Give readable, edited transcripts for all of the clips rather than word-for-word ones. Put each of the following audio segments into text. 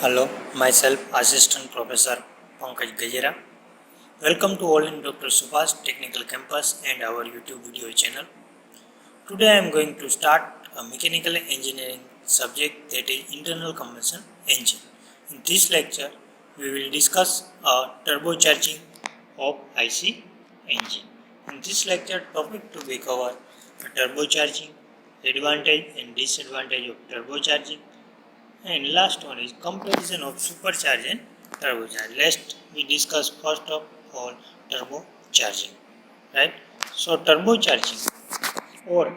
Hello, myself Assistant Professor Pankaj Gajera. Welcome to all in Dr. Subhash Technical Campus and our YouTube video channel. Today I am going to start a mechanical engineering subject, that is internal combustion engine. In this lecture, we will discuss a turbocharging of IC engine. In this lecture, topic to be covered: turbocharging, advantage and disadvantage of turbocharging, and last one is comparison of supercharged and turbocharged. Let's we discuss first of all turbocharging. Right? So turbocharging or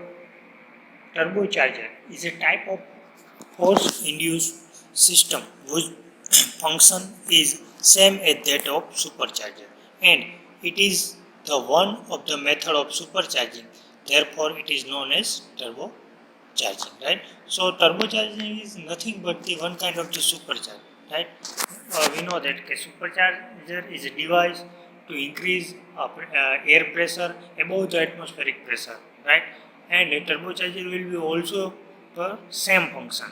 turbocharger is a type of force induced system whose function is same as that of supercharger, and it is the one of the method of supercharging. Therefore, it is known as turbocharging. Right? So turbocharging is nothing but the one kind of the supercharger. Right? We know that a supercharger is a device to increase air pressure above the atmospheric pressure. Right? And a turbocharger will be also the same function.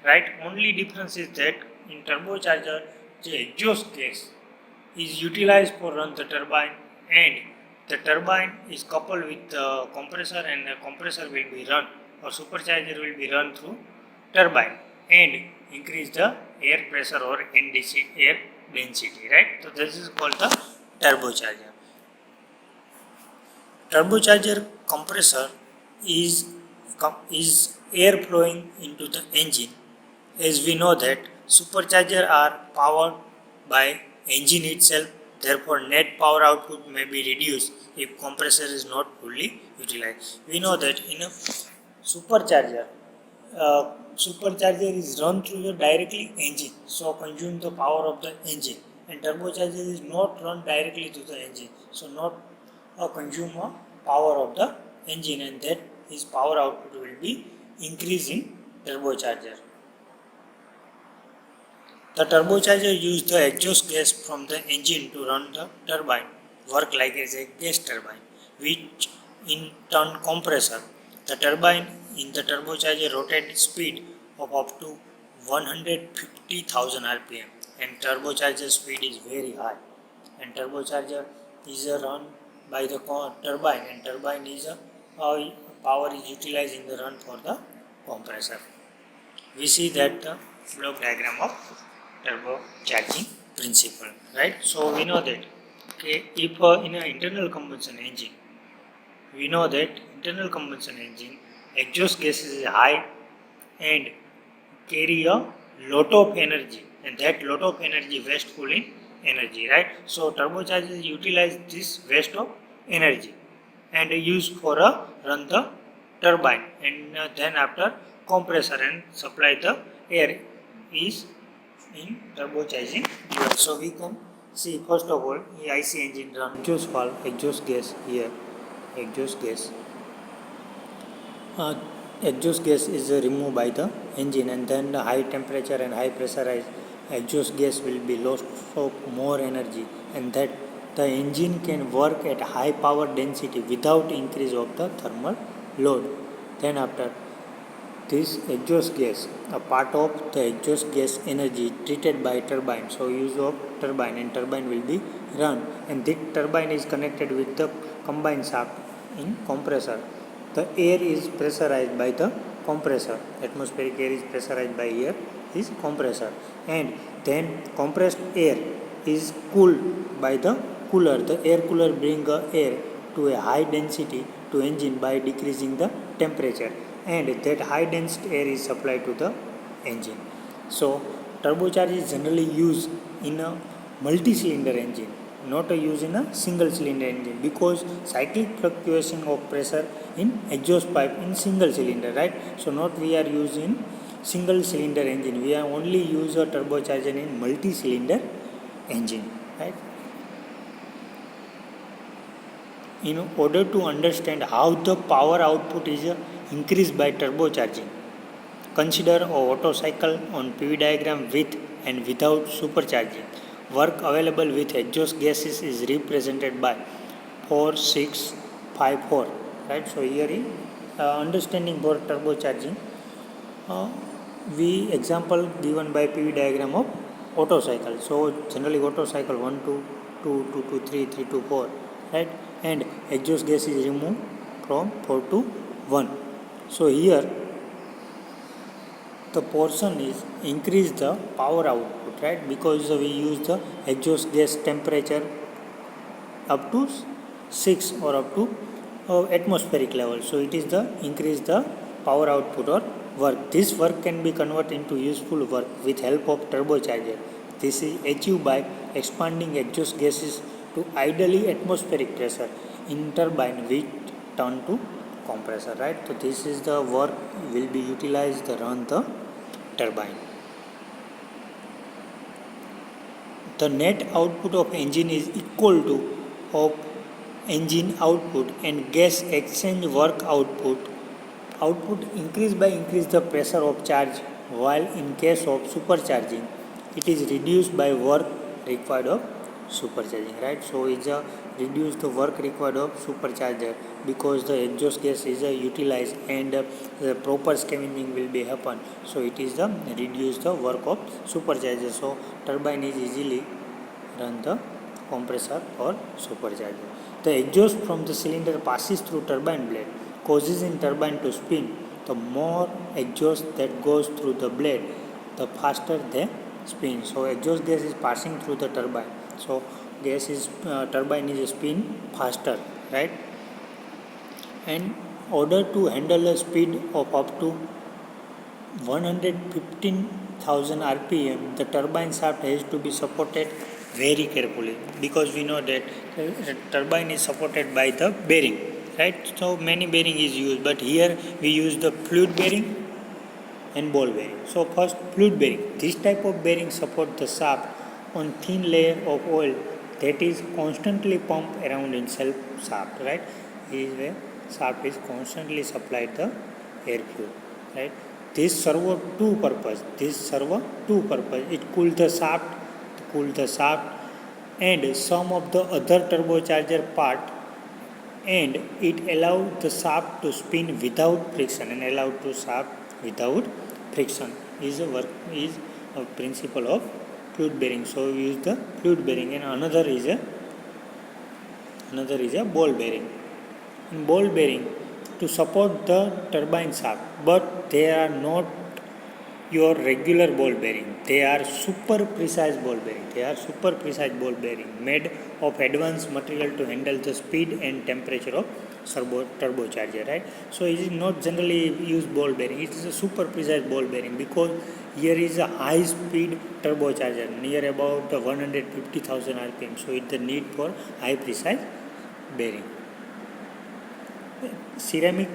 Right? Only difference is that in turbocharger the exhaust gas is utilized for run the turbine, and the turbine is coupled with the compressor, and the compressor will be run, or supercharger will be run through turbine and increase the air pressure or NDC, air density. Right? So this is called the turbocharger. Turbocharger compressor is air flowing into the engine. As we know that supercharger are powered by engine itself, therefore net power output may be reduced if compressor is not fully utilized. We know that in a supercharger, supercharger is run through the directly engine, so consume the power of the engine, and turbocharger is not run directly to the engine, so not consume power of the engine, and that his power output will be increased in turbocharger. The turbocharger uses the exhaust gas from the engine to run the turbine, work like as a gas turbine, which in turn compressor. The turbine in the turbocharger rotate speed of up to 150,000 rpm, and turbocharger speed is very high. And turbocharger is run by the turbine, and turbine is power is utilized in the run for the compressor. We see that the block diagram of turbocharging principle. Right? So we know that if in an internal combustion engine, we know that internal combustion engine exhaust gas is high and carry a lot of energy, and that lot of energy wasteful in energy. Right? So turbochargers utilize this waste of energy and use for run the turbine, and then after compressor and supply the air is in turbocharging device. So we can see first of all the IC engine run exhaust valve, exhaust gas here, exhaust gas. Exhaust gas is removed by the engine, and then the high temperature and high pressurized exhaust gas will be lost of more energy, and that the engine can work at high power density without increase of the thermal load. Then after this exhaust gas, a part of the exhaust gas energy treated by turbine, so use of turbine, and turbine will be run, and this turbine is connected with the combined shaft in compressor. The air is pressurized by the compressor, atmospheric air is pressurized by air is compressor, and then compressed air is cooled by the cooler. The air cooler bring air to a high density to engine by decreasing the temperature, and that high density air is supplied to the engine. So turbocharger is generally used in a multi-cylinder engine, not used in a single cylinder engine, because cyclic fluctuation of pressure in exhaust pipe in single cylinder. Right? So not we are using single cylinder engine, we are only use a turbocharger in multi-cylinder engine. Right? In order to understand how the power output is increased by turbocharging, consider a Otto cycle on PV diagram with and without supercharging. Work available with exhaust gases is represented by 4654. Right? So here is understanding for turbocharging. we example given by PV diagram of Otto cycle. So generally Otto cycle 1 to 2, 2 to 3, 3 to 4, right? And exhaust gas is removed from 4 to 1. So here the portion is increase the power output, right? Because we use the exhaust gas temperature up to 6 or up to atmospheric level. So it is the increase the power output or work. This work can be converted into useful work with help of turbocharger. This is achieved by expanding exhaust gases to ideally atmospheric pressure in turbine which turn to compressor, right? So this is the work will be utilized to run the turbine. The net output of engine is equal to of engine output and gas exchange work output. Output increase by increase the pressure of charge, while in case of supercharging it is reduced by work required of supercharging, right? So it's a reduce the work required of supercharger because the exhaust gas is utilized and the proper scavenging will be happen. So it is the reduce the work of supercharger. So turbine is easily run the compressor or supercharger. The exhaust from the cylinder passes through turbine blade, causes in turbine to spin. The more exhaust that goes through the blade, the faster they spin. So exhaust gas is passing through the turbine. So gas is turbine is spin faster, right? And order to handle a speed of up to 115,000 rpm, the turbine shaft has to be supported very carefully because we know that the turbine is supported by the bearing, right? So many bearing is used, but here we use the fluid bearing and ball bearing. So first fluid bearing. This type of bearing support the shaft on thin layer of oil that is constantly pumped around inside shaft, right? Is where shaft is constantly supplied the air fuel, right? This serve two purpose. It cool the shaft, and some of the other turbocharger part, and it allow the shaft to spin without friction and allow to shaft without friction. Is a principle of fluid bearing. So we use the fluid bearing, and another is a ball bearing. In ball bearing to support the turbine shaft, but they are not your regular ball bearing. They are super precise ball bearing made of advanced material to handle the speed and temperature of turbocharger, right? So it is not generally used ball bearing. It is a super precise ball bearing because here is a high speed turbocharger near about the 150,000 rpm. So it is the need for high precise bearing. Ceramic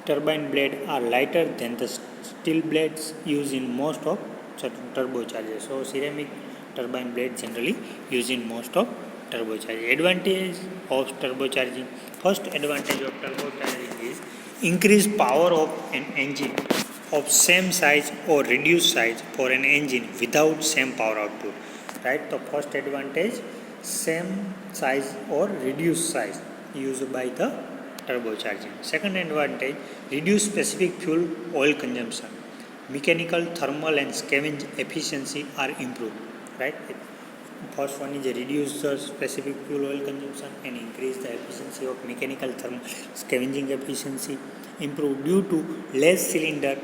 turbine blades are lighter than the steel blades used in most of turbochargers. So ceramic turbine blades generally used in most of turbochargers. Advantage of turbocharging. First advantage of turbocharging is increased power of an engine of same size or reduced size for an engine without same power output. Right? The first advantage, same size or reduced size used by the turbocharging. Second advantage, reduce specific fuel oil consumption. Mechanical, thermal and scavenge efficiency are improved. Right? First one is reduce the specific fuel oil consumption and increase the efficiency of mechanical, thermal, scavenging efficiency. Improved due to less cylinder,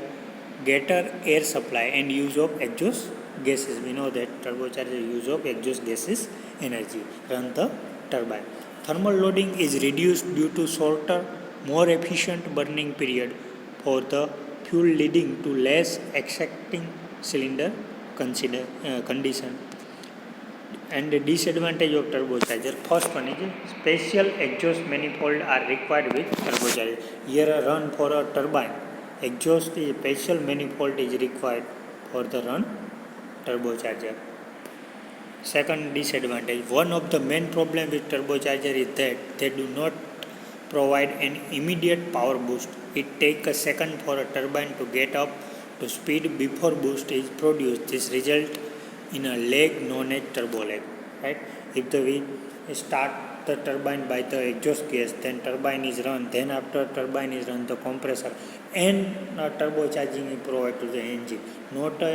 greater air supply and use of exhaust gases. We know that turbocharger use of exhaust gases energy run the turbine. Thermal loading is reduced due to shorter, more efficient burning period for the fuel, leading to less exacting cylinder condition. And the disadvantage of turbocharger. First one is special exhaust manifold are required with turbocharger. Here a run for a turbine. Exhaust is special manifold is required for the run turbocharger. Second disadvantage, one of the main problem with turbocharger is that they do not provide an immediate power boost. It takes a second for a turbine to get up to speed before boost is produced. This result in a lag known as turbo lag. Right? If we start the turbine by the exhaust gas, then turbine is run, then after turbine is run the compressor and turbocharging is provided to the engine, not a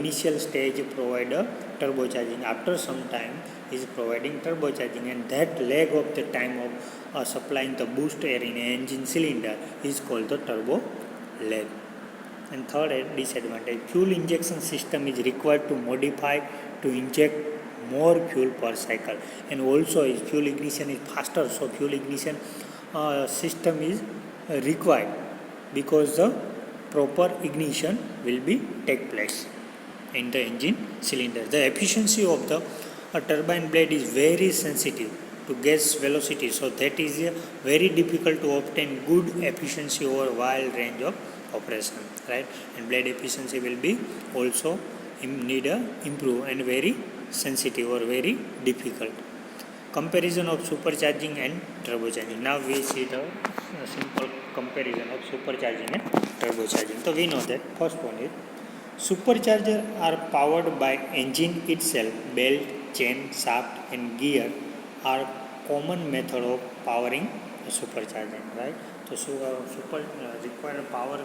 initial stage provide a turbocharging. After some time is providing turbocharging, and that leg of the time of supplying the boost air in an engine cylinder is called the turbo leg. And third disadvantage, fuel injection system is required to modify to inject more fuel per cycle, and also fuel ignition is faster, so fuel ignition system is required because the proper ignition will be take place in the engine cylinder. The efficiency of the turbine blade is very sensitive to gas velocity, so that is very difficult to obtain good efficiency over wide range of operation, right? And blade efficiency will be also need a improve and very sensitive or very difficult. Comparison of supercharging and turbocharging. Now we see the simple comparison of supercharging and turbocharging. So we know that first one is supercharger are powered by engine itself. Belt, chain, shaft and gear are common method of powering a supercharger, right? So require power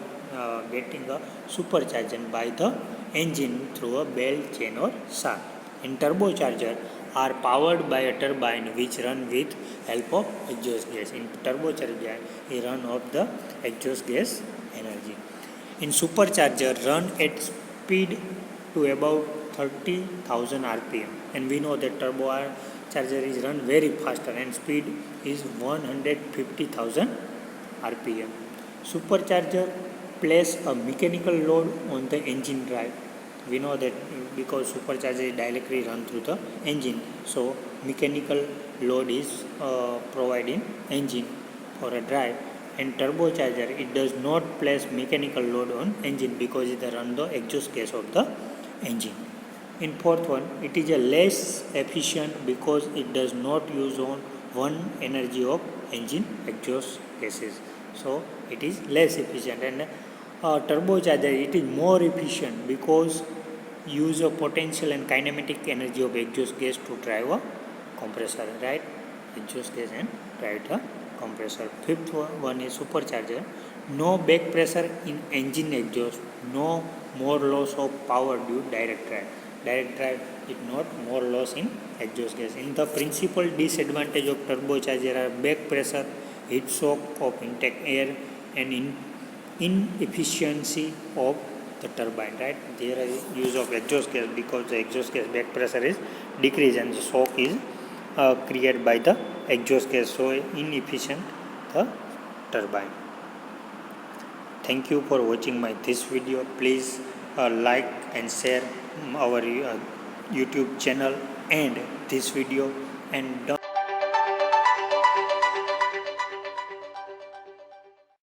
getting a supercharger by the engine through a belt, chain or shaft. In turbocharger are powered by a turbine which run with help of exhaust gas. In turbocharger it run off the exhaust gas energy. In supercharger run at speed to about 30,000 rpm, and we know that turbocharger is run very faster and speed is 150,000 rpm. Supercharger place a mechanical load on the engine drive. We know that because supercharger is directly run through the engine, so mechanical load is provided in engine for a drive. And turbocharger, it does not place mechanical load on engine because it run the exhaust gas of the engine. In fourth one, it is a less efficient because it does not use on one energy of engine exhaust gases, so it is less efficient. And turbocharger, it is more efficient because use of potential and kinematic energy of exhaust gas to drive a compressor, right? Exhaust gas and drive the compressor. Fifth one is supercharger. No back pressure in engine exhaust, no more loss of power due direct drive. Direct drive is not more loss in exhaust gas. In the principal disadvantage of turbocharger are back pressure, heat shock of intake air and inefficiency of the turbine, right? There is use of exhaust gas because the exhaust gas back pressure is decreased and the shock is created by the exhaust gas, so inefficient the turbine. Thank you for watching this video. Please like and share our YouTube channel and this video, and don't